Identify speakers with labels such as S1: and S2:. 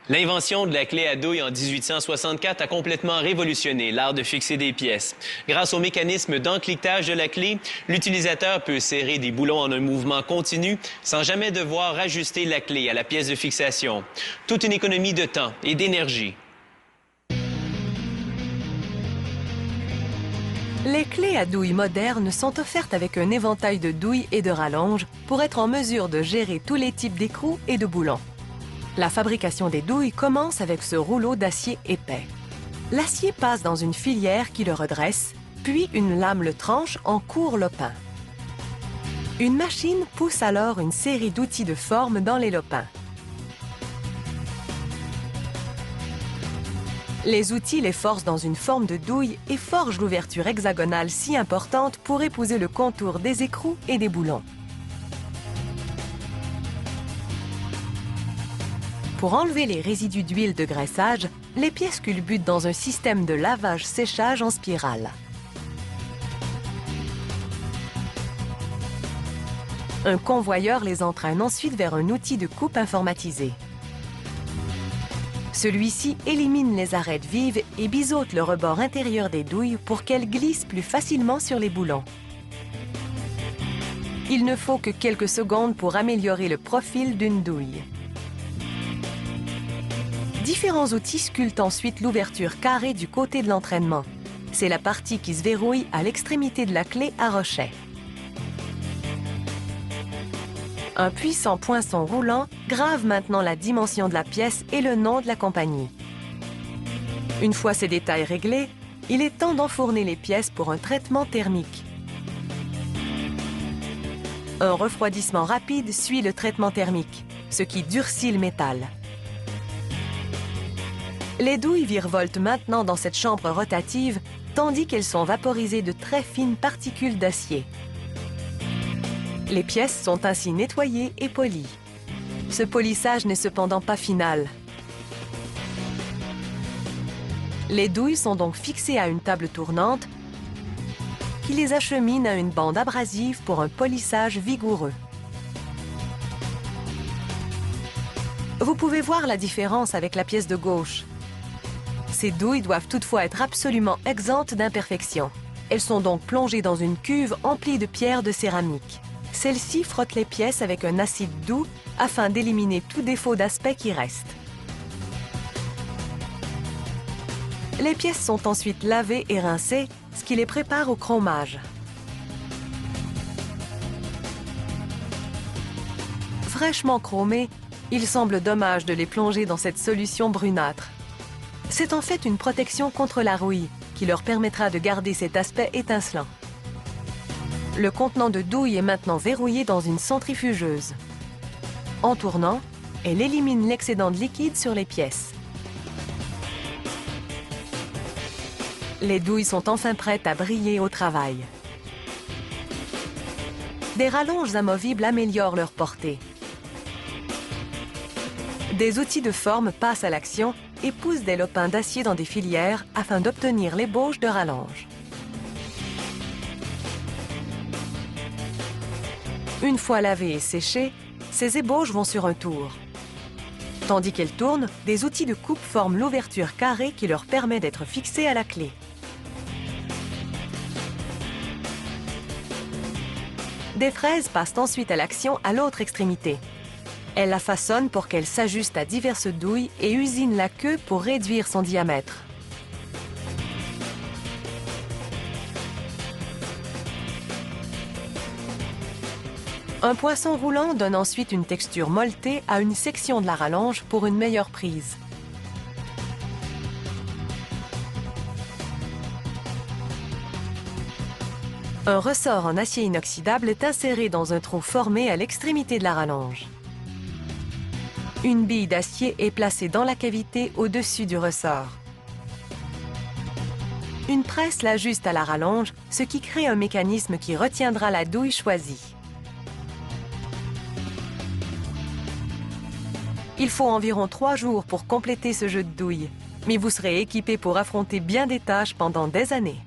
S1: L'invention de la clé à douille en 1864 a complètement révolutionné l'art de fixer des pièces. Grâce au mécanisme d'encliquetage de la clé, l'utilisateur peut serrer des boulons en un mouvement continu sans jamais devoir ajuster la clé à la pièce de fixation. Toute une économie de temps et d'énergie.
S2: Les clés à douille modernes sont offertes avec un éventail de douilles et de rallonges pour être en mesure de gérer tous les types d'écrous et de boulons. La fabrication des douilles commence avec ce rouleau d'acier épais. L'acier passe dans une filière qui le redresse, puis une lame le tranche en court lopin. Une machine pousse alors une série d'outils de forme dans les lopins. Les outils les forcent dans une forme de douille et forgent l'ouverture hexagonale si importante pour épouser le contour des écrous et des boulons. Pour enlever les résidus d'huile de graissage, les pièces culbutent dans un système de lavage-séchage en spirale. Un convoyeur les entraîne ensuite vers un outil de coupe informatisé. Celui-ci élimine les arêtes vives et biseaute le rebord intérieur des douilles pour qu'elles glissent plus facilement sur les boulons. Il ne faut que quelques secondes pour améliorer le profil d'une douille. Différents outils sculptent ensuite l'ouverture carrée du côté de l'entraînement. C'est la partie qui se verrouille à l'extrémité de la clé à rochet. Un puissant poinçon roulant grave maintenant la dimension de la pièce et le nom de la compagnie. Une fois ces détails réglés, il est temps d'enfourner les pièces pour un traitement thermique. Un refroidissement rapide suit le traitement thermique, ce qui durcit le métal. Les douilles virevoltent maintenant dans cette chambre rotative, tandis qu'elles sont vaporisées de très fines particules d'acier. Les pièces sont ainsi nettoyées et polies. Ce polissage n'est cependant pas final. Les douilles sont donc fixées à une table tournante qui les achemine à une bande abrasive pour un polissage vigoureux. Vous pouvez voir la différence avec la pièce de gauche. Ces douilles doivent toutefois être absolument exemptes d'imperfections. Elles sont donc plongées dans une cuve emplie de pierres de céramique. Celle-ci frotte les pièces avec un acide doux afin d'éliminer tout défaut d'aspect qui reste. Les pièces sont ensuite lavées et rincées, ce qui les prépare au chromage. Fraîchement chromées, il semble dommage de les plonger dans cette solution brunâtre. C'est en fait une protection contre la rouille qui leur permettra de garder cet aspect étincelant. Le contenant de douille est maintenant verrouillé dans une centrifugeuse. En tournant, elle élimine l'excédent de liquide sur les pièces. Les douilles sont enfin prêtes à briller au travail. Des rallonges amovibles améliorent leur portée. Des outils de forme passent à l'action et poussent des lopins d'acier dans des filières afin d'obtenir l'ébauche de rallonges. Une fois lavées et séchées, ces ébauches vont sur un tour. Tandis qu'elles tournent, des outils de coupe forment l'ouverture carrée qui leur permet d'être fixés à la clé. Des fraises passent ensuite à l'action à l'autre extrémité. Elles la façonnent pour qu'elle s'ajuste à diverses douilles et usinent la queue pour réduire son diamètre. Un poinçon roulant donne ensuite une texture molletée à une section de la rallonge pour une meilleure prise. Un ressort en acier inoxydable est inséré dans un trou formé à l'extrémité de la rallonge. Une bille d'acier est placée dans la cavité au-dessus du ressort. Une presse l'ajuste à la rallonge, ce qui crée un mécanisme qui retiendra la douille choisie. Il faut environ 3 jours pour compléter ce jeu de douilles, mais vous serez équipé pour affronter bien des tâches pendant des années.